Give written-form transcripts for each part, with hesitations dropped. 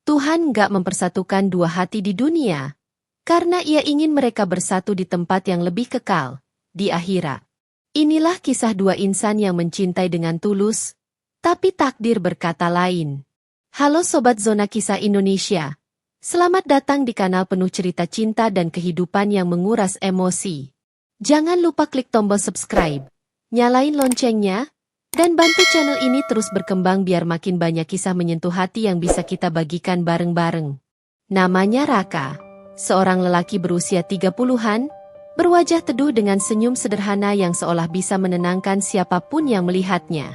Tuhan nggak mempersatukan dua hati di dunia, karena Ia ingin mereka bersatu di tempat yang lebih kekal, di akhirat. Inilah kisah dua insan yang mencintai dengan tulus, tapi takdir berkata lain. Halo Sobat Zona Kisah Indonesia, selamat datang di kanal penuh cerita cinta dan kehidupan yang menguras emosi. Jangan lupa klik tombol subscribe, nyalain loncengnya, dan bantu channel ini terus berkembang biar makin banyak kisah menyentuh hati yang bisa kita bagikan bareng-bareng. Namanya Raka, seorang lelaki berusia 30-an, berwajah teduh dengan senyum sederhana yang seolah bisa menenangkan siapapun yang melihatnya.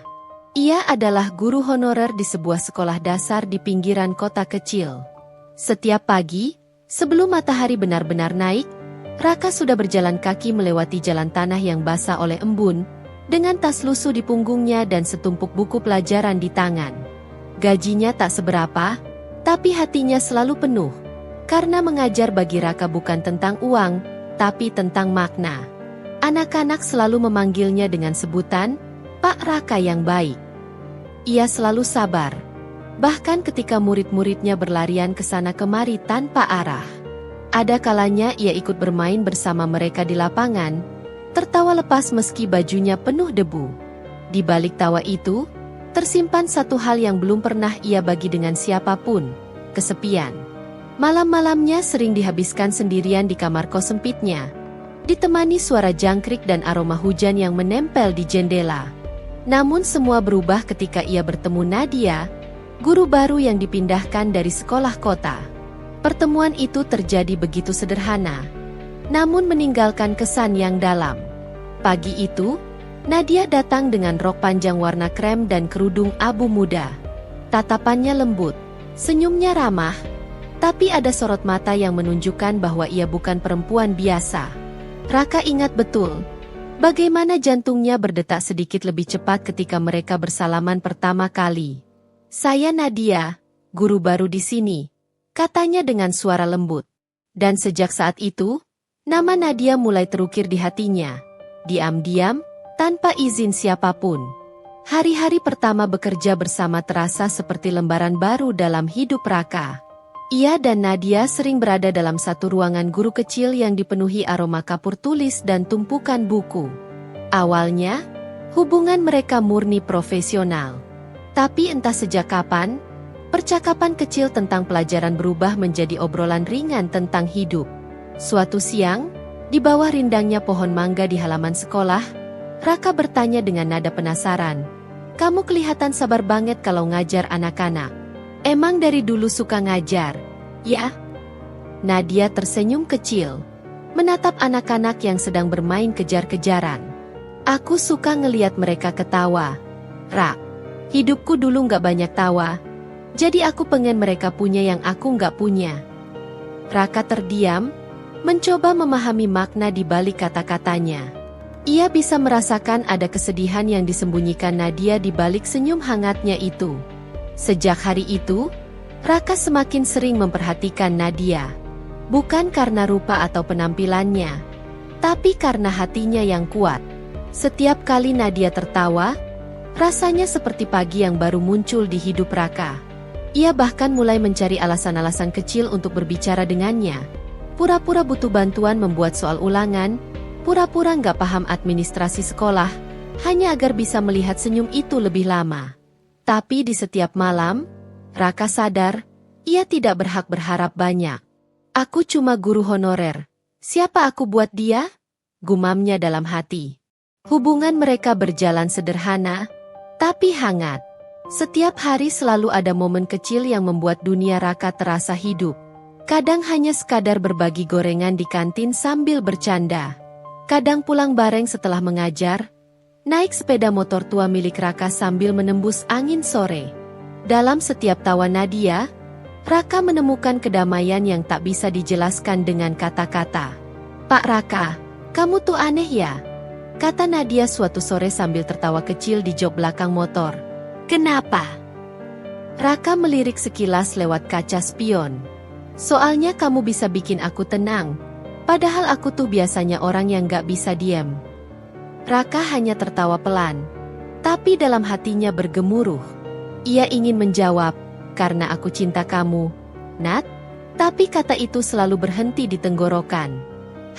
Ia adalah guru honorer di sebuah sekolah dasar di pinggiran kota kecil. Setiap pagi, sebelum matahari benar-benar naik, Raka sudah berjalan kaki melewati jalan tanah yang basah oleh embun, dengan tas lusuh di punggungnya dan setumpuk buku pelajaran di tangan. Gajinya tak seberapa, tapi hatinya selalu penuh, karena mengajar bagi Raka bukan tentang uang, tapi tentang makna. Anak-anak selalu memanggilnya dengan sebutan, Pak Raka yang baik. Ia selalu sabar, bahkan ketika murid-muridnya berlarian ke sana kemari tanpa arah. Ada kalanya ia ikut bermain bersama mereka di lapangan, tertawa lepas meski bajunya penuh debu. Di balik tawa itu, tersimpan satu hal yang belum pernah ia bagi dengan siapapun, kesepian. Malam-malamnya sering dihabiskan sendirian di kamar kos sempitnya, ditemani suara jangkrik dan aroma hujan yang menempel di jendela. Namun semua berubah ketika ia bertemu Nadia, guru baru yang dipindahkan dari sekolah kota. Pertemuan itu terjadi begitu sederhana, namun meninggalkan kesan yang dalam. Pagi itu, Nadia datang dengan rok panjang warna krem dan kerudung abu muda. Tatapannya lembut, senyumnya ramah, tapi ada sorot mata yang menunjukkan bahwa ia bukan perempuan biasa. Raka ingat betul bagaimana jantungnya berdetak sedikit lebih cepat ketika mereka bersalaman pertama kali. "Saya Nadia, guru baru di sini," katanya dengan suara lembut. Dan sejak saat itu, nama Nadia mulai terukir di hatinya, diam-diam, tanpa izin siapapun. Hari-hari pertama bekerja bersama terasa seperti lembaran baru dalam hidup Raka. Ia dan Nadia sering berada dalam satu ruangan guru kecil yang dipenuhi aroma kapur tulis dan tumpukan buku. Awalnya, hubungan mereka murni profesional. Tapi entah sejak kapan, percakapan kecil tentang pelajaran berubah menjadi obrolan ringan tentang hidup. Suatu siang, di bawah rindangnya pohon mangga di halaman sekolah, Raka bertanya dengan nada penasaran, "Kamu kelihatan sabar banget kalau ngajar anak-anak. Emang dari dulu suka ngajar, ya?" Nadia tersenyum kecil, menatap anak-anak yang sedang bermain kejar-kejaran. "Aku suka ngeliat mereka ketawa, Rak. Hidupku dulu nggak banyak tawa, jadi aku pengen mereka punya yang aku nggak punya." Raka terdiam, mencoba memahami makna di balik kata-katanya. Ia bisa merasakan ada kesedihan yang disembunyikan Nadia di balik senyum hangatnya itu. Sejak hari itu, Raka semakin sering memperhatikan Nadia. Bukan karena rupa atau penampilannya, tapi karena hatinya yang kuat. Setiap kali Nadia tertawa, rasanya seperti pagi yang baru muncul di hidup Raka. Ia bahkan mulai mencari alasan-alasan kecil untuk berbicara dengannya. Pura-pura butuh bantuan membuat soal ulangan, pura-pura nggak paham administrasi sekolah, hanya agar bisa melihat senyum itu lebih lama. Tapi di setiap malam, Raka sadar, ia tidak berhak berharap banyak. "Aku cuma guru honorer. Siapa aku buat dia?" gumamnya dalam hati. Hubungan mereka berjalan sederhana, tapi hangat. Setiap hari selalu ada momen kecil yang membuat dunia Raka terasa hidup. Kadang hanya sekadar berbagi gorengan di kantin sambil bercanda. Kadang pulang bareng setelah mengajar, naik sepeda motor tua milik Raka sambil menembus angin sore. Dalam setiap tawa Nadia, Raka menemukan kedamaian yang tak bisa dijelaskan dengan kata-kata. "Pak Raka, kamu tuh aneh ya?" kata Nadia suatu sore sambil tertawa kecil di jok belakang motor. "Kenapa?" Raka melirik sekilas lewat kaca spion. "Soalnya kamu bisa bikin aku tenang, padahal aku tuh biasanya orang yang gak bisa diam." Raka hanya tertawa pelan, tapi dalam hatinya bergemuruh. Ia ingin menjawab, karena aku cinta kamu, Nat. Tapi kata itu selalu berhenti di tenggorokan.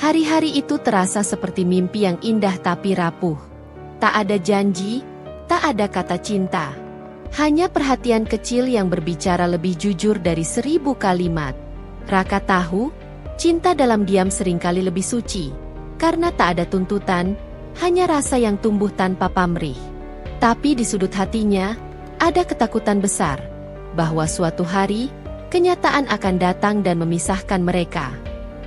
Hari-hari itu terasa seperti mimpi yang indah tapi rapuh. Tak ada janji, tak ada kata cinta. Hanya perhatian kecil yang berbicara lebih jujur dari 1000 kalimat. Raka tahu, cinta dalam diam seringkali lebih suci. Karena tak ada tuntutan, hanya rasa yang tumbuh tanpa pamrih. Tapi di sudut hatinya, ada ketakutan besar. Bahwa suatu hari, kenyataan akan datang dan memisahkan mereka.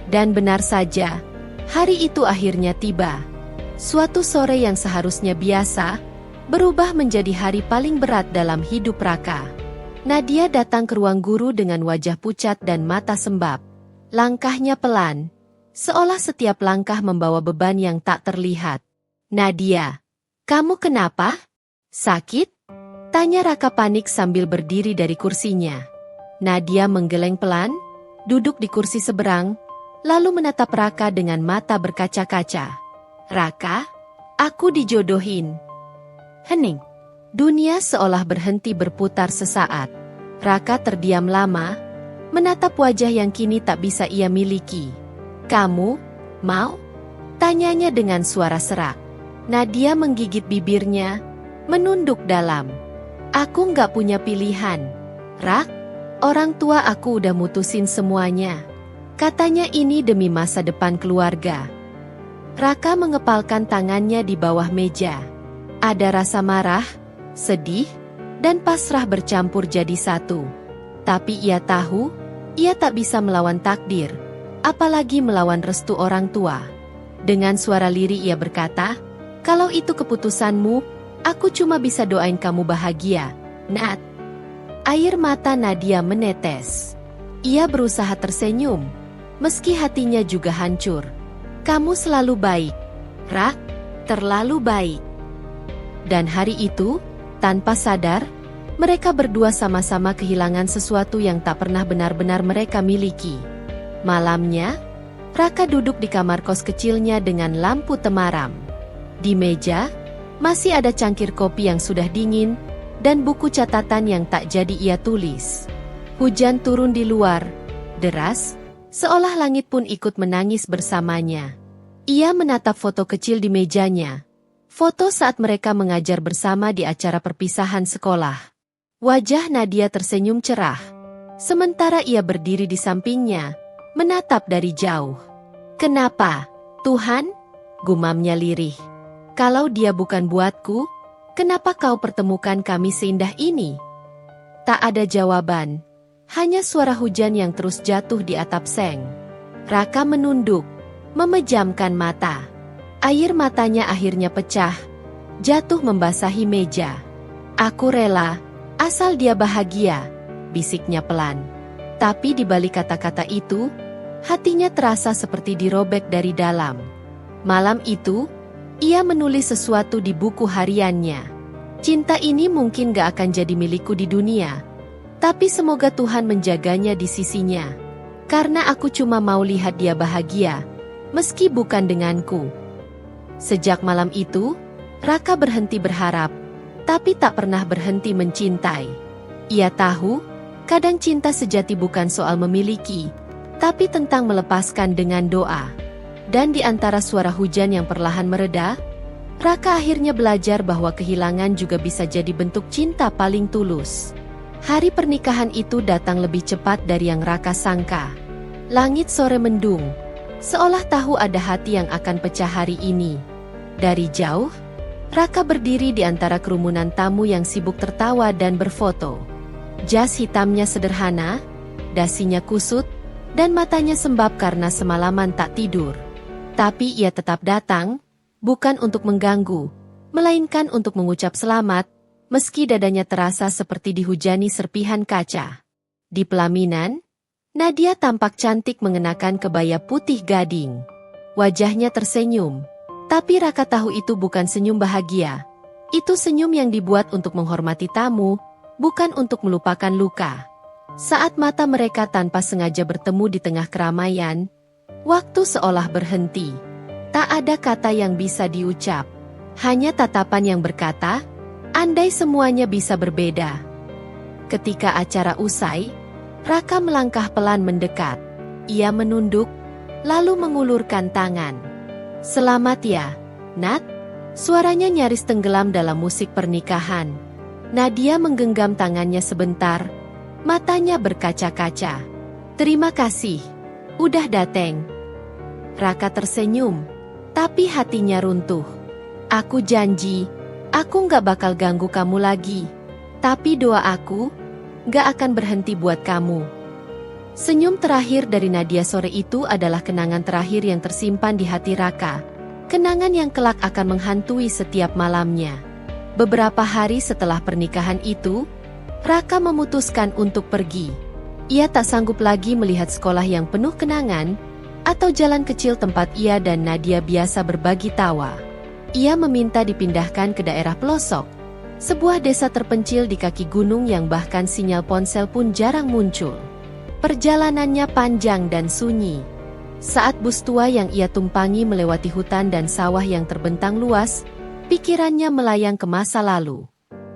Dan benar saja, hari itu akhirnya tiba. Suatu sore yang seharusnya biasa, berubah menjadi hari paling berat dalam hidup Raka. Nadia datang ke ruang guru dengan wajah pucat dan mata sembab. Langkahnya pelan, seolah setiap langkah membawa beban yang tak terlihat. "Nadia, kamu kenapa? Sakit?" tanya Raka panik sambil berdiri dari kursinya. Nadia menggeleng pelan, duduk di kursi seberang, lalu menatap Raka dengan mata berkaca-kaca. "Raka, aku dijodohin." Hening. Dunia seolah berhenti berputar sesaat. Raka terdiam lama, menatap wajah yang kini tak bisa ia miliki. "Kamu mau?" tanyanya dengan suara serak. Nadia menggigit bibirnya, menunduk dalam. "Aku nggak punya pilihan, Rak. Orang tua aku udah mutusin semuanya." Katanya ini demi masa depan keluarga. Raka mengepalkan tangannya di bawah meja. Ada rasa marah, sedih, dan pasrah bercampur jadi satu. Tapi ia tahu, ia tak bisa melawan takdir, apalagi melawan restu orang tua. Dengan suara lirih ia berkata, "Kalau itu keputusanmu, aku cuma bisa doain kamu bahagia, Nat." Air mata Nadia menetes. Ia berusaha tersenyum, meski hatinya juga hancur. "Kamu selalu baik, Rak, terlalu baik." Dan hari itu, tanpa sadar, mereka berdua sama-sama kehilangan sesuatu yang tak pernah benar-benar mereka miliki. Malamnya, Raka duduk di kamar kos kecilnya dengan lampu temaram. Di meja, masih ada cangkir kopi yang sudah dingin, dan buku catatan yang tak jadi ia tulis. Hujan turun di luar, deras, seolah langit pun ikut menangis bersamanya. Ia menatap foto kecil di mejanya. Foto saat mereka mengajar bersama di acara perpisahan sekolah. Wajah Nadia tersenyum cerah. Sementara ia berdiri di sampingnya, menatap dari jauh. "Kenapa, Tuhan?" gumamnya lirih. "Kalau dia bukan buatku, kenapa kau pertemukan kami seindah ini?" Tak ada jawaban, hanya suara hujan yang terus jatuh di atap seng. Raka menunduk, memejamkan mata. Air matanya akhirnya pecah, jatuh membasahi meja. "Aku rela, asal dia bahagia," bisiknya pelan. Tapi di balik kata-kata itu, hatinya terasa seperti dirobek dari dalam. Malam itu, ia menulis sesuatu di buku hariannya. "Cinta ini mungkin gak akan jadi milikku di dunia. Tapi semoga Tuhan menjaganya di sisinya. Karena aku cuma mau lihat dia bahagia, meski bukan denganku." Sejak malam itu, Raka berhenti berharap, tapi tak pernah berhenti mencintai. Ia tahu, kadang cinta sejati bukan soal memiliki, tapi tentang melepaskan dengan doa. Dan di antara suara hujan yang perlahan mereda, Raka akhirnya belajar bahwa kehilangan juga bisa jadi bentuk cinta paling tulus. Hari pernikahan itu datang lebih cepat dari yang Raka sangka. Langit sore mendung, seolah tahu ada hati yang akan pecah hari ini. Dari jauh, Raka berdiri di antara kerumunan tamu yang sibuk tertawa dan berfoto. Jas hitamnya sederhana, dasinya kusut, dan matanya sembab karena semalaman tak tidur. Tapi ia tetap datang, bukan untuk mengganggu, melainkan untuk mengucap selamat, meski dadanya terasa seperti dihujani serpihan kaca. Di pelaminan, Nadia tampak cantik mengenakan kebaya putih gading. Wajahnya tersenyum, tapi Raka tahu itu bukan senyum bahagia. Itu senyum yang dibuat untuk menghormati tamu, bukan untuk melupakan luka. Saat mata mereka tanpa sengaja bertemu di tengah keramaian, waktu seolah berhenti. Tak ada kata yang bisa diucap, hanya tatapan yang berkata, "Andai semuanya bisa berbeda." Ketika acara usai, Raka melangkah pelan mendekat. Ia menunduk, lalu mengulurkan tangan. "Selamat ya, Nat?" Suaranya nyaris tenggelam dalam musik pernikahan. Nadia menggenggam tangannya sebentar, matanya berkaca-kaca. "Terima kasih, udah dateng." Raka tersenyum, tapi hatinya runtuh. "Aku janji, aku nggak bakal ganggu kamu lagi. Tapi doa aku nggak akan berhenti buat kamu." Senyum terakhir dari Nadia sore itu adalah kenangan terakhir yang tersimpan di hati Raka. Kenangan yang kelak akan menghantui setiap malamnya. Beberapa hari setelah pernikahan itu, Raka memutuskan untuk pergi. Ia tak sanggup lagi melihat sekolah yang penuh kenangan, atau jalan kecil tempat ia dan Nadia biasa berbagi tawa. Ia meminta dipindahkan ke daerah pelosok, sebuah desa terpencil di kaki gunung yang bahkan sinyal ponsel pun jarang muncul. Perjalanannya panjang dan sunyi. Saat bus tua yang ia tumpangi melewati hutan dan sawah yang terbentang luas, pikirannya melayang ke masa lalu.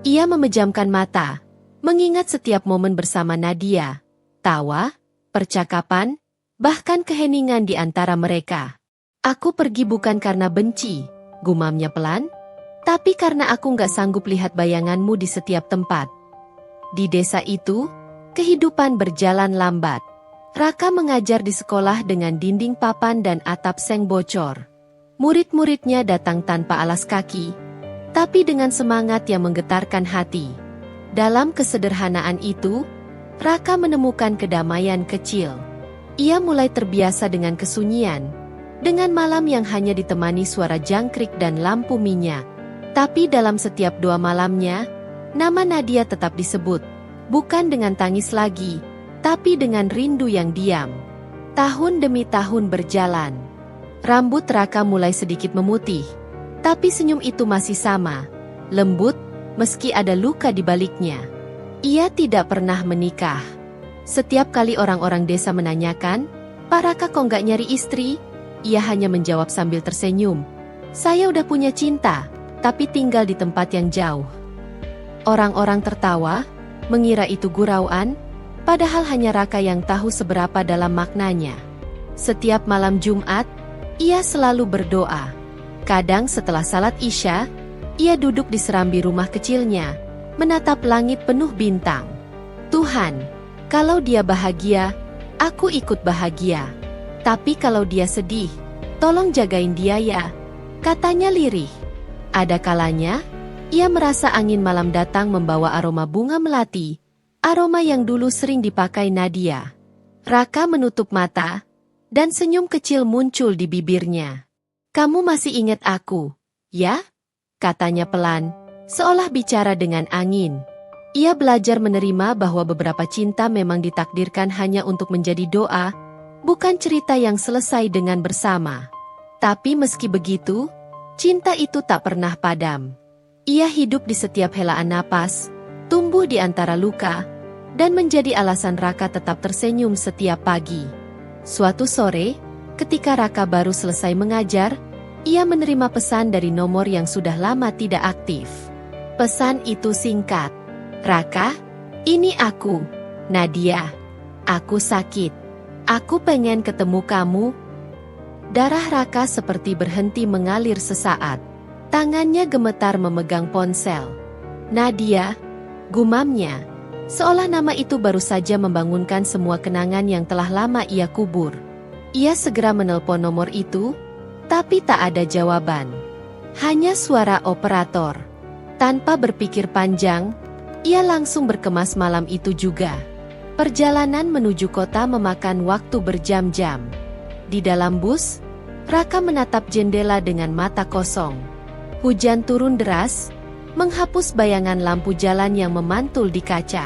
Ia memejamkan mata, mengingat setiap momen bersama Nadia, tawa, percakapan, bahkan keheningan di antara mereka. "Aku pergi bukan karena benci," gumamnya pelan, "tapi karena aku nggak sanggup lihat bayanganmu di setiap tempat." Di desa itu, kehidupan berjalan lambat. Raka mengajar di sekolah dengan dinding papan dan atap seng bocor. Murid-muridnya datang tanpa alas kaki, tapi dengan semangat yang menggetarkan hati. Dalam kesederhanaan itu, Raka menemukan kedamaian kecil. Ia mulai terbiasa dengan kesunyian, dengan malam yang hanya ditemani suara jangkrik dan lampu minyak. Tapi dalam setiap doa malamnya, nama Nadia tetap disebut, bukan dengan tangis lagi, tapi dengan rindu yang diam. Tahun demi tahun berjalan. Rambut Raka mulai sedikit memutih, tapi senyum itu masih sama, lembut, meski ada luka di baliknya. Ia tidak pernah menikah. Setiap kali orang-orang desa menanyakan, "Pak Raka kok nggak nyari istri?" Ia hanya menjawab sambil tersenyum, "Saya udah punya cinta, tapi tinggal di tempat yang jauh." Orang-orang tertawa, mengira itu gurauan, padahal hanya Raka yang tahu seberapa dalam maknanya. Setiap malam Jumat, ia selalu berdoa. Kadang setelah salat Isya, ia duduk di serambi rumah kecilnya, menatap langit penuh bintang. "Tuhan, kalau dia bahagia, aku ikut bahagia. Tapi kalau dia sedih, tolong jagain dia ya," katanya lirih. Ada kalanya, ia merasa angin malam datang membawa aroma bunga melati, aroma yang dulu sering dipakai Nadia. Raka menutup mata, dan senyum kecil muncul di bibirnya. "Kamu masih ingat aku, ya?" katanya pelan, seolah bicara dengan angin. Ia belajar menerima bahwa beberapa cinta memang ditakdirkan hanya untuk menjadi doa, bukan cerita yang selesai dengan bersama. Tapi meski begitu, cinta itu tak pernah padam. Ia hidup di setiap helaan napas, tumbuh di antara luka, dan menjadi alasan Raka tetap tersenyum setiap pagi. Suatu sore, ketika Raka baru selesai mengajar, ia menerima pesan dari nomor yang sudah lama tidak aktif. Pesan itu singkat, "Raka, ini aku, Nadia. Aku sakit. Aku pengen ketemu kamu." Darah Raka seperti berhenti mengalir sesaat. Tangannya gemetar memegang ponsel. "Nadia," gumamnya, seolah nama itu baru saja membangunkan semua kenangan yang telah lama ia kubur. Ia segera menelpon nomor itu, tapi tak ada jawaban. Hanya suara operator. Tanpa berpikir panjang, ia langsung berkemas malam itu juga. Perjalanan menuju kota memakan waktu berjam-jam. Di dalam bus, Raka menatap jendela dengan mata kosong. Hujan turun deras, menghapus bayangan lampu jalan yang memantul di kaca.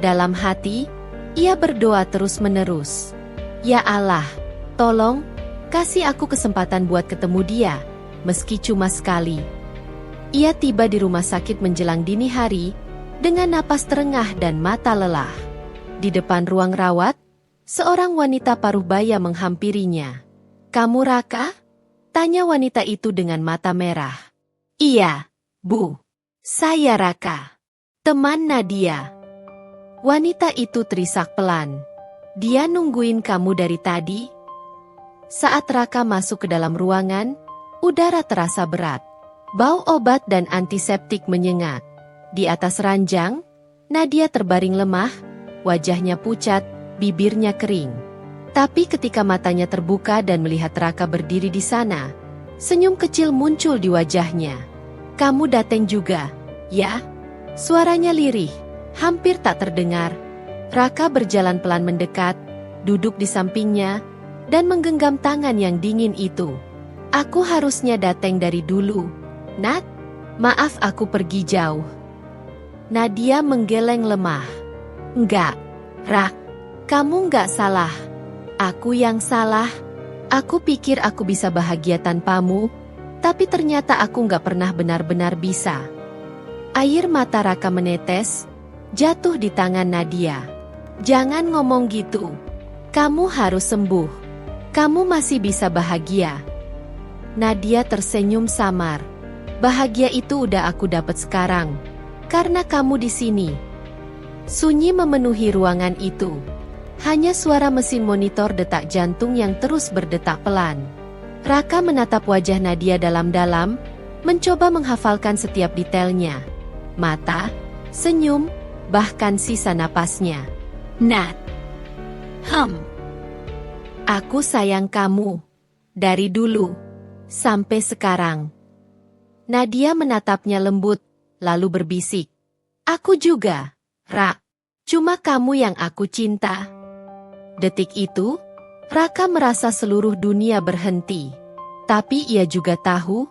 Dalam hati, ia berdoa terus-menerus. "Ya Allah, tolong, kasih aku kesempatan buat ketemu dia, meski cuma sekali." Ia tiba di rumah sakit menjelang dini hari, dengan napas terengah dan mata lelah. Di depan ruang rawat, seorang wanita paruh baya menghampirinya. "Kamu Raka?" tanya wanita itu dengan mata merah. "Iya, Bu. Saya Raka, teman Nadia." Wanita itu terisak pelan. Dia nungguin kamu dari tadi? Saat Raka masuk ke dalam ruangan, udara terasa berat. Bau obat dan antiseptik menyengat. Di atas ranjang, Nadia terbaring lemah, wajahnya pucat, bibirnya kering. Tapi ketika matanya terbuka dan melihat Raka berdiri di sana, senyum kecil muncul di wajahnya. Kamu datang juga, ya? Suaranya lirih. Hampir tak terdengar. Raka berjalan pelan mendekat, duduk di sampingnya, dan menggenggam tangan yang dingin itu. Aku harusnya datang dari dulu. Nat, maaf aku pergi jauh. Nadia menggeleng lemah. Enggak, Rak, kamu enggak salah. Aku yang salah. Aku pikir aku bisa bahagia tanpamu, tapi ternyata aku enggak pernah benar-benar bisa. Air mata Raka menetes, jatuh di tangan Nadia. Jangan ngomong gitu. Kamu harus sembuh. Kamu masih bisa bahagia. Nadia tersenyum samar. Bahagia itu udah aku dapat sekarang. Karena kamu di sini. Sunyi memenuhi ruangan itu. Hanya suara mesin monitor detak jantung yang terus berdetak pelan. Raka menatap wajah Nadia dalam-dalam, mencoba menghafalkan setiap detailnya. Mata, senyum, bahkan sisa napasnya. Nat. Aku sayang kamu. Dari dulu. Sampai sekarang. Nadia menatapnya lembut, lalu berbisik. Aku juga, Rak. Cuma kamu yang aku cinta. Detik itu, Raka merasa seluruh dunia berhenti. Tapi ia juga tahu,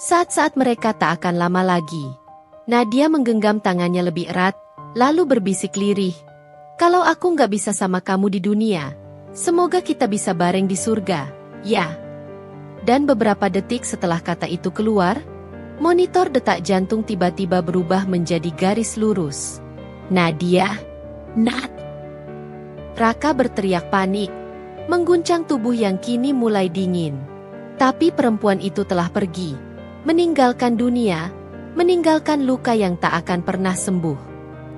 saat-saat mereka tak akan lama lagi. Nadia menggenggam tangannya lebih erat, lalu berbisik lirih. Kalau aku nggak bisa sama kamu di dunia, semoga kita bisa bareng di surga, ya. Dan beberapa detik setelah kata itu keluar, monitor detak jantung tiba-tiba berubah menjadi garis lurus. Nadia, Nat. Raka berteriak panik, mengguncang tubuh yang kini mulai dingin. Tapi perempuan itu telah pergi, meninggalkan dunia, meninggalkan luka yang tak akan pernah sembuh.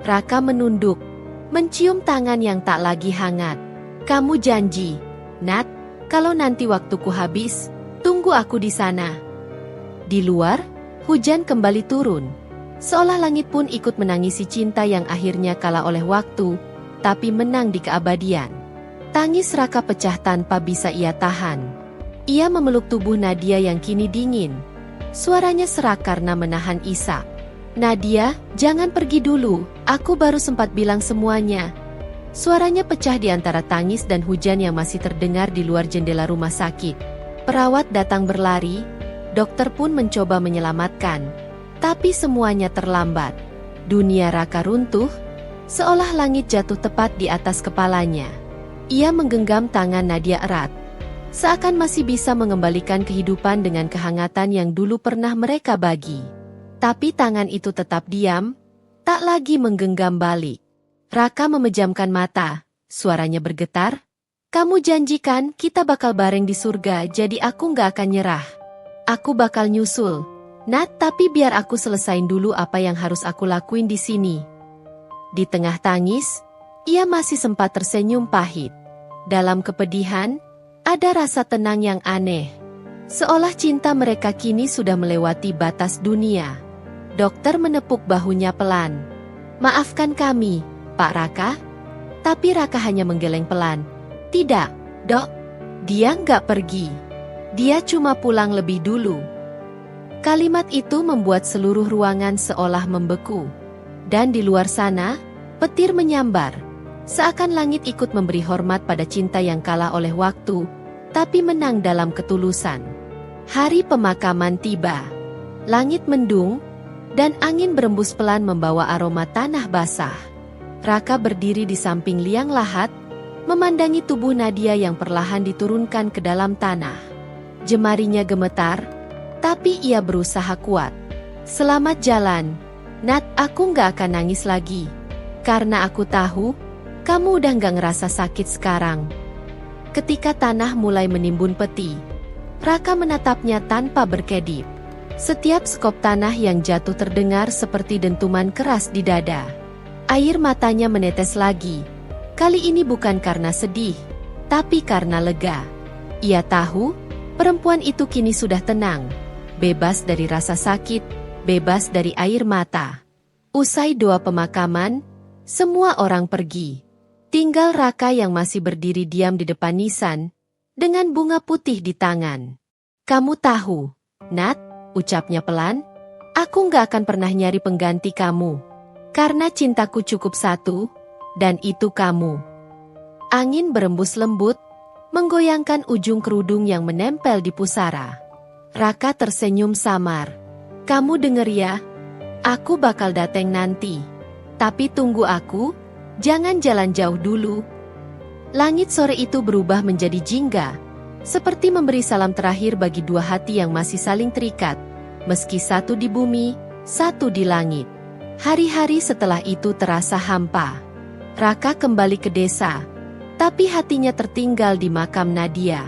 Raka menunduk, mencium tangan yang tak lagi hangat. Kamu janji, Nat, kalau nanti waktuku habis, tunggu aku di sana. Di luar, hujan kembali turun. Seolah langit pun ikut menangisi cinta yang akhirnya kalah oleh waktu, tapi menang di keabadian. Tangis Raka pecah tanpa bisa ia tahan. Ia memeluk tubuh Nadia yang kini dingin. Suaranya serak karena menahan isak. Nadia, jangan pergi dulu, aku baru sempat bilang semuanya. Suaranya pecah di antara tangis dan hujan yang masih terdengar di luar jendela rumah sakit. Perawat datang berlari, dokter pun mencoba menyelamatkan. Tapi semuanya terlambat. Dunia Raka runtuh, seolah langit jatuh tepat di atas kepalanya. Ia menggenggam tangan Nadia erat. Seakan masih bisa mengembalikan kehidupan dengan kehangatan yang dulu pernah mereka bagi. Tapi tangan itu tetap diam, tak lagi menggenggam balik. Raka memejamkan mata, suaranya bergetar. Kamu janjikan kita bakal bareng di surga, jadi aku gak akan nyerah. Aku bakal nyusul. Nat, tapi biar aku selesain dulu apa yang harus aku lakuin di sini. Di tengah tangis, ia masih sempat tersenyum pahit. Dalam kepedihan, ada rasa tenang yang aneh. Seolah cinta mereka kini sudah melewati batas dunia. Dokter menepuk bahunya pelan. Maafkan kami, Pak Raka. Tapi Raka hanya menggeleng pelan. Tidak, Dok. Dia nggak pergi. Dia cuma pulang lebih dulu. Kalimat itu membuat seluruh ruangan seolah membeku. Dan di luar sana, petir menyambar. Seakan langit ikut memberi hormat pada cinta yang kalah oleh waktu, tapi menang dalam ketulusan. Hari pemakaman tiba. Langit mendung, dan angin berembus pelan membawa aroma tanah basah. Raka berdiri di samping liang lahat, memandangi tubuh Nadia yang perlahan diturunkan ke dalam tanah. Jemarinya gemetar, tapi ia berusaha kuat. Selamat jalan, Nat, aku nggak akan nangis lagi. Karena aku tahu, kamu udah nggak ngerasa sakit sekarang. Ketika tanah mulai menimbun peti, Raka menatapnya tanpa berkedip. Setiap sekop tanah yang jatuh terdengar seperti dentuman keras di dada. Air matanya menetes lagi. Kali ini bukan karena sedih, tapi karena lega. Ia tahu, perempuan itu kini sudah tenang, bebas dari rasa sakit, bebas dari air mata. Usai doa pemakaman, semua orang pergi. Tinggal Raka yang masih berdiri diam di depan nisan, dengan bunga putih di tangan. Kamu tahu, Nat, ucapnya pelan, aku nggak akan pernah nyari pengganti kamu. Karena cintaku cukup satu, dan itu kamu. Angin berembus lembut, menggoyangkan ujung kerudung yang menempel di pusara. Raka tersenyum samar. Kamu denger ya? Aku bakal dateng nanti. Tapi tunggu aku, jangan jalan jauh dulu. Langit sore itu berubah menjadi jingga, seperti memberi salam terakhir bagi dua hati yang masih saling terikat, meski satu di bumi, satu di langit. Hari-hari setelah itu terasa hampa. Raka kembali ke desa, tapi hatinya tertinggal di makam Nadia.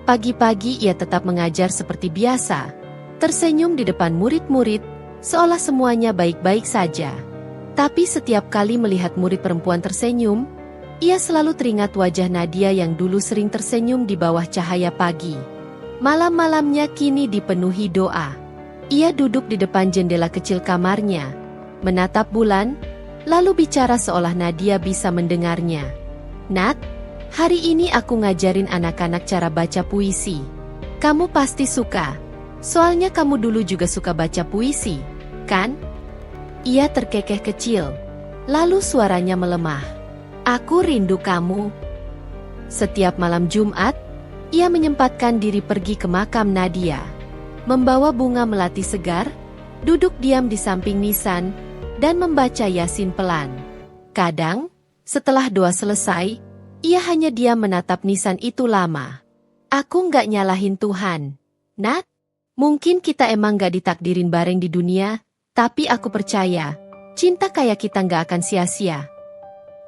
Pagi-pagi ia tetap mengajar seperti biasa, tersenyum di depan murid-murid, seolah semuanya baik-baik saja. Tapi setiap kali melihat murid perempuan tersenyum, ia selalu teringat wajah Nadia yang dulu sering tersenyum di bawah cahaya pagi. Malam-malamnya kini dipenuhi doa. Ia duduk di depan jendela kecil kamarnya, menatap bulan, lalu bicara seolah Nadia bisa mendengarnya. Nat, hari ini aku ngajarin anak-anak cara baca puisi. Kamu pasti suka. Soalnya kamu dulu juga suka baca puisi, kan? Ia terkekeh kecil, lalu suaranya melemah. Aku rindu kamu. Setiap malam Jumat, ia menyempatkan diri pergi ke makam Nadia. Membawa bunga melati segar, duduk diam di samping nisan, dan membaca Yasin pelan. Kadang, setelah doa selesai, ia hanya diam menatap nisan itu lama. Aku nggak nyalahin Tuhan, Nat. Mungkin kita emang gak ditakdirin bareng di dunia, tapi aku percaya, cinta kayak kita gak akan sia-sia.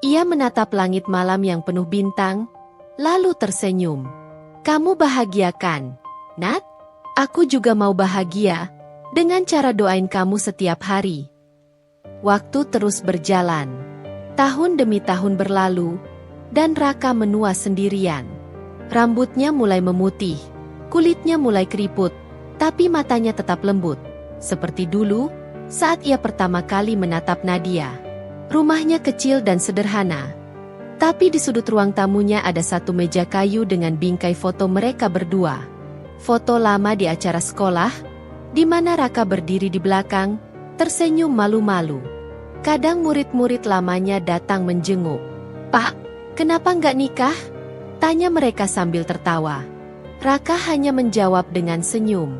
Ia menatap langit malam yang penuh bintang, lalu tersenyum. Kamu bahagia kan, Nat? Aku juga mau bahagia, dengan cara doain kamu setiap hari. Waktu terus berjalan. Tahun demi tahun berlalu, dan Raka menua sendirian. Rambutnya mulai memutih, kulitnya mulai keriput, tapi matanya tetap lembut, seperti dulu, saat ia pertama kali menatap Nadia. Rumahnya kecil dan sederhana, tapi di sudut ruang tamunya ada satu meja kayu dengan bingkai foto mereka berdua. Foto lama di acara sekolah, di mana Raka berdiri di belakang, tersenyum malu-malu. Kadang murid-murid lamanya datang menjenguk. Pak, kenapa nggak nikah? Tanya mereka sambil tertawa. Raka hanya menjawab dengan senyum.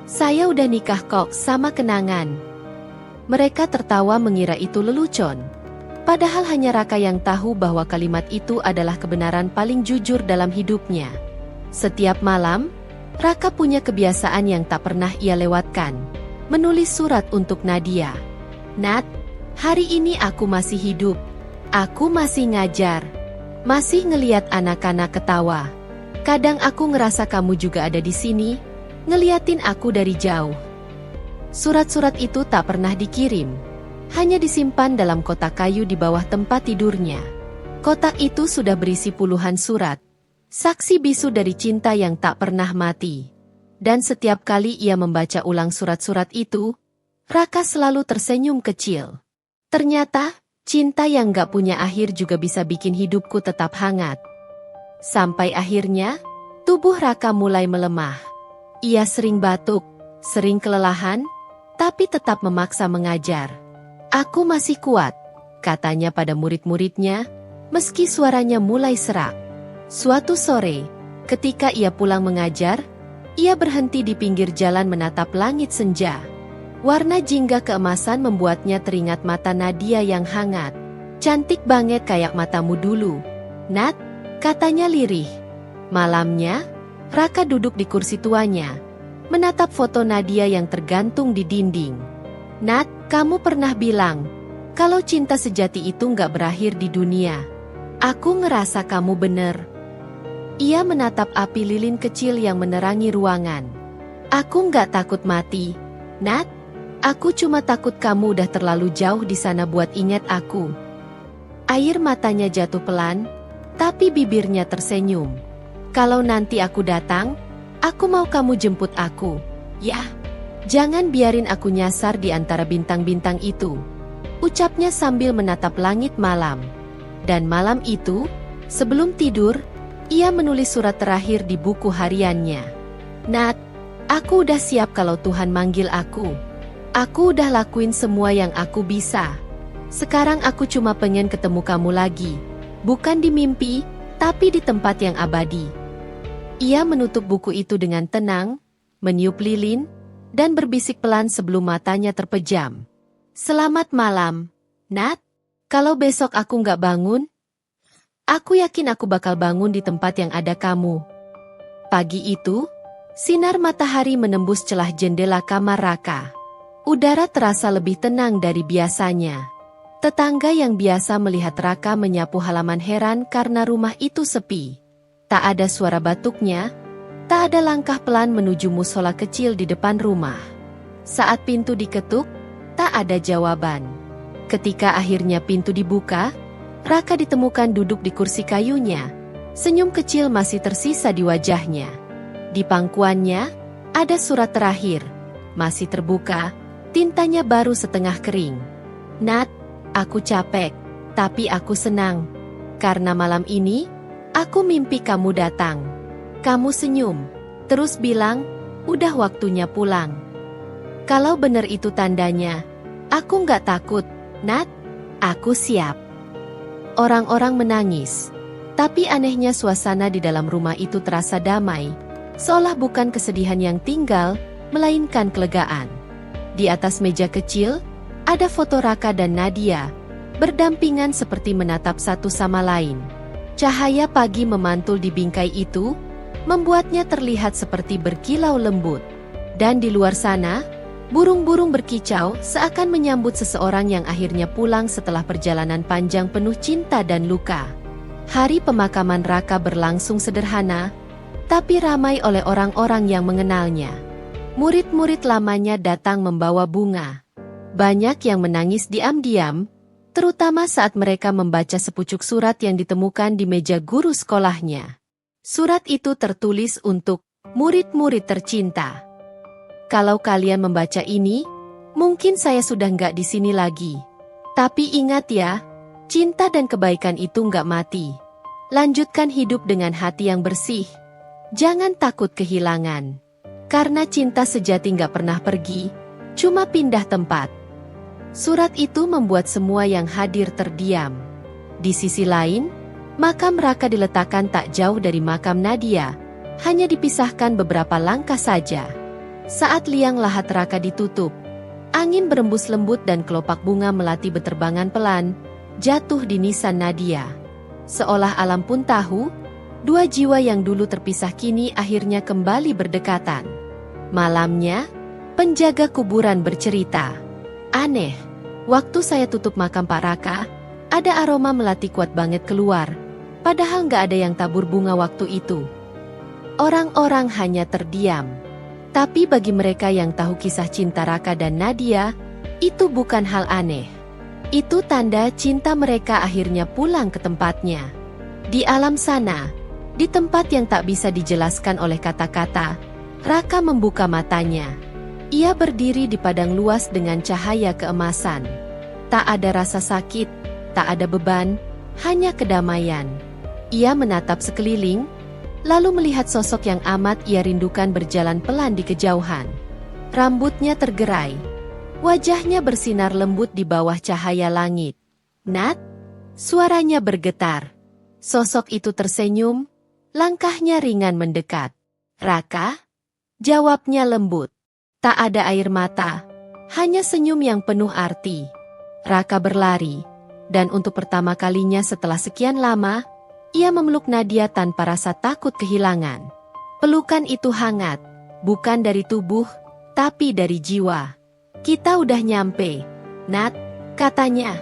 Saya udah nikah kok sama kenangan. Mereka tertawa mengira itu lelucon. Padahal hanya Raka yang tahu bahwa kalimat itu adalah kebenaran paling jujur dalam hidupnya. Setiap malam, Raka punya kebiasaan yang tak pernah ia lewatkan. Menulis surat untuk Nadia. Nat, hari ini aku masih hidup. Aku masih ngajar. Masih ngeliat anak-anak ketawa. Kadang aku ngerasa kamu juga ada di sini, ngeliatin aku dari jauh. Surat-surat itu tak pernah dikirim, hanya disimpan dalam kotak kayu di bawah tempat tidurnya. Kotak itu sudah berisi puluhan surat, saksi bisu dari cinta yang tak pernah mati. Dan setiap kali ia membaca ulang surat-surat itu, Raka selalu tersenyum kecil. Ternyata, cinta yang gak punya akhir juga bisa bikin hidupku tetap hangat. Sampai akhirnya, tubuh Raka mulai melemah. Ia sering batuk, sering kelelahan, tapi tetap memaksa mengajar. Aku masih kuat, katanya pada murid-muridnya, meski suaranya mulai serak. Suatu sore, ketika ia pulang mengajar, ia berhenti di pinggir jalan menatap langit senja. Warna jingga keemasan membuatnya teringat mata Nadia yang hangat. Cantik banget kayak matamu dulu, Nat, katanya lirih. Malamnya, Raka duduk di kursi tuanya, menatap foto Nadia yang tergantung di dinding. Nat, kamu pernah bilang, kalau cinta sejati itu nggak berakhir di dunia. Aku ngerasa kamu bener. Ia menatap api lilin kecil yang menerangi ruangan. Aku nggak takut mati, Nat. Aku cuma takut kamu udah terlalu jauh di sana buat ingat aku. Air matanya jatuh pelan, tapi bibirnya tersenyum. Kalau nanti aku datang, aku mau kamu jemput aku. Ya, jangan biarin aku nyasar di antara bintang-bintang itu. Ucapnya sambil menatap langit malam. Dan malam itu, sebelum tidur, ia menulis surat terakhir di buku hariannya. Nat, aku udah siap kalau Tuhan manggil aku. Aku udah lakuin semua yang aku bisa. Sekarang aku cuma pengen ketemu kamu lagi. Bukan di mimpi, tapi di tempat yang abadi. Ia menutup buku itu dengan tenang, meniup lilin, dan berbisik pelan sebelum matanya terpejam. Selamat malam, Nat. Kalau besok aku nggak bangun, aku yakin aku bakal bangun di tempat yang ada kamu. Pagi itu, sinar matahari menembus celah jendela kamar Raka. Udara terasa lebih tenang dari biasanya. Tetangga yang biasa melihat Raka menyapu halaman heran karena rumah itu sepi. Tak ada suara batuknya, tak ada langkah pelan menuju musola kecil di depan rumah. Saat pintu diketuk, tak ada jawaban. Ketika akhirnya pintu dibuka, Raka ditemukan duduk di kursi kayunya. Senyum kecil masih tersisa di wajahnya. Di pangkuannya, ada surat terakhir. Masih terbuka, tintanya baru setengah kering. Nat, aku capek, tapi aku senang. Karena malam ini, aku mimpi kamu datang. Kamu senyum, terus bilang, udah waktunya pulang. Kalau bener itu tandanya, aku nggak takut, Nat, aku siap. Orang-orang menangis. Tapi anehnya suasana di dalam rumah itu terasa damai, seolah bukan kesedihan yang tinggal, melainkan kelegaan. Di atas meja kecil, ada foto Raka dan Nadia, berdampingan seperti menatap satu sama lain. Cahaya pagi memantul di bingkai itu, membuatnya terlihat seperti berkilau lembut. Dan di luar sana, burung-burung berkicau seakan menyambut seseorang yang akhirnya pulang setelah perjalanan panjang penuh cinta dan luka. Hari pemakaman Raka berlangsung sederhana, tapi ramai oleh orang-orang yang mengenalnya. Murid-murid lamanya datang membawa bunga. Banyak yang menangis diam-diam, terutama saat mereka membaca sepucuk surat yang ditemukan di meja guru sekolahnya. Surat itu tertulis untuk murid-murid tercinta. Kalau kalian membaca ini, mungkin saya sudah nggak di sini lagi. Tapi ingat ya, cinta dan kebaikan itu nggak mati. Lanjutkan hidup dengan hati yang bersih. Jangan takut kehilangan. Karena cinta sejati nggak pernah pergi, cuma pindah tempat. Surat itu membuat semua yang hadir terdiam. Di sisi lain, makam Raka diletakkan tak jauh dari makam Nadia, hanya dipisahkan beberapa langkah saja. Saat liang lahat Raka ditutup, angin berembus lembut dan kelopak bunga melati berterbangan pelan, jatuh di nisan Nadia. Seolah alam pun tahu, dua jiwa yang dulu terpisah kini akhirnya kembali berdekatan. Malamnya, penjaga kuburan bercerita. Aneh, waktu saya tutup makam Pak Raka, ada aroma melati kuat banget keluar, padahal nggak ada yang tabur bunga waktu itu. Orang-orang hanya terdiam. Tapi bagi mereka yang tahu kisah cinta Raka dan Nadia, itu bukan hal aneh. Itu tanda cinta mereka akhirnya pulang ke tempatnya. Di alam sana, di tempat yang tak bisa dijelaskan oleh kata-kata, Raka membuka matanya. Ia berdiri di padang luas dengan cahaya keemasan. Tak ada rasa sakit, tak ada beban, hanya kedamaian. Ia menatap sekeliling, lalu melihat sosok yang amat ia rindukan berjalan pelan di kejauhan. Rambutnya tergerai. Wajahnya bersinar lembut di bawah cahaya langit. Nat? Suaranya bergetar. Sosok itu tersenyum, langkahnya ringan mendekat. Raka? Jawabnya lembut. Tak ada air mata, hanya senyum yang penuh arti. Raka berlari, dan untuk pertama kalinya setelah sekian lama, ia memeluk Nadia tanpa rasa takut kehilangan. Pelukan itu hangat, bukan dari tubuh, tapi dari jiwa. Kita udah nyampe, Nat, katanya.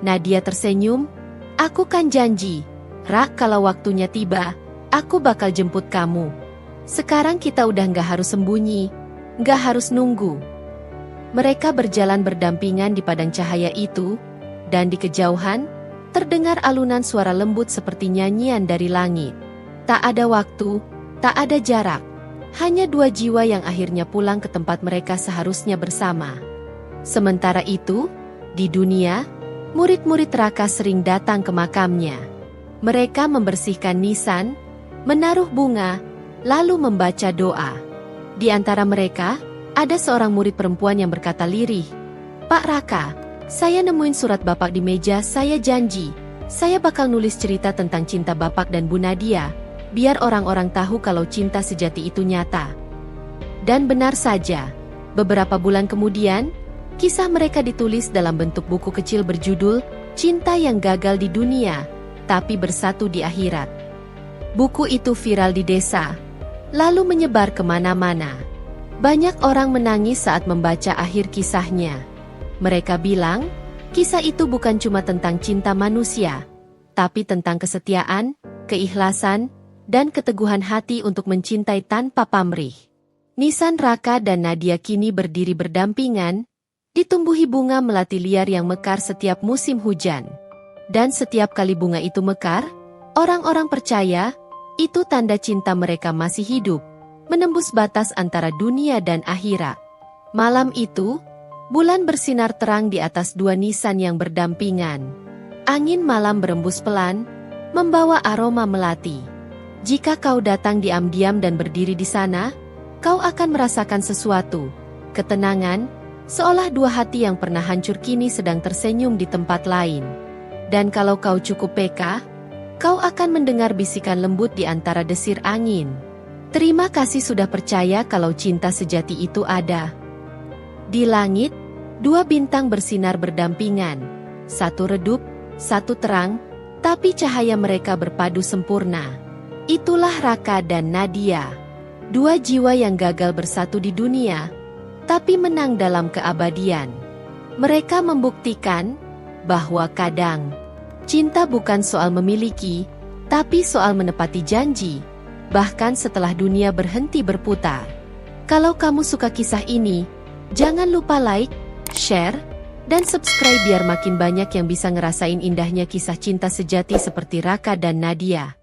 Nadia tersenyum, aku kan janji, Rak, kalau waktunya tiba, aku bakal jemput kamu. Sekarang kita udah nggak harus sembunyi, nggak harus nunggu. Mereka berjalan berdampingan di padang cahaya itu, dan di kejauhan, terdengar alunan suara lembut seperti nyanyian dari langit. Tak ada waktu, tak ada jarak. Hanya dua jiwa yang akhirnya pulang ke tempat mereka seharusnya bersama. Sementara itu, di dunia, murid-murid Raka sering datang ke makamnya. Mereka membersihkan nisan, menaruh bunga, lalu membaca doa. Di antara mereka, ada seorang murid perempuan yang berkata lirih, "Pak Raka, saya nemuin surat Bapak di meja, saya janji. Saya bakal nulis cerita tentang cinta Bapak dan Bu Nadia, biar orang-orang tahu kalau cinta sejati itu nyata." Dan benar saja, beberapa bulan kemudian, kisah mereka ditulis dalam bentuk buku kecil berjudul Cinta yang Gagal di Dunia, Tapi Bersatu di Akhirat. Buku itu viral di desa, lalu menyebar kemana-mana. Banyak orang menangis saat membaca akhir kisahnya. Mereka bilang, kisah itu bukan cuma tentang cinta manusia, tapi tentang kesetiaan, keikhlasan, dan keteguhan hati untuk mencintai tanpa pamrih. Nisan, Raka, dan Nadia kini berdiri berdampingan, ditumbuhi bunga melati liar yang mekar setiap musim hujan. Dan setiap kali bunga itu mekar, orang-orang percaya, itu tanda cinta mereka masih hidup, menembus batas antara dunia dan akhirat. Malam itu, bulan bersinar terang di atas dua nisan yang berdampingan. Angin malam berembus pelan, membawa aroma melati. Jika kau datang diam-diam dan berdiri di sana, kau akan merasakan sesuatu, ketenangan, seolah dua hati yang pernah hancur kini sedang tersenyum di tempat lain. Dan kalau kau cukup peka, kau akan mendengar bisikan lembut di antara desir angin. Terima kasih sudah percaya kalau cinta sejati itu ada. Di langit, dua bintang bersinar berdampingan. Satu redup, satu terang, tapi cahaya mereka berpadu sempurna. Itulah Raka dan Nadia. Dua jiwa yang gagal bersatu di dunia, tapi menang dalam keabadian. Mereka membuktikan bahwa kadang cinta bukan soal memiliki, tapi soal menepati janji. Bahkan setelah dunia berhenti berputar. Kalau kamu suka kisah ini, jangan lupa like, share, dan subscribe biar makin banyak yang bisa ngerasain indahnya kisah cinta sejati seperti Raka dan Nadia.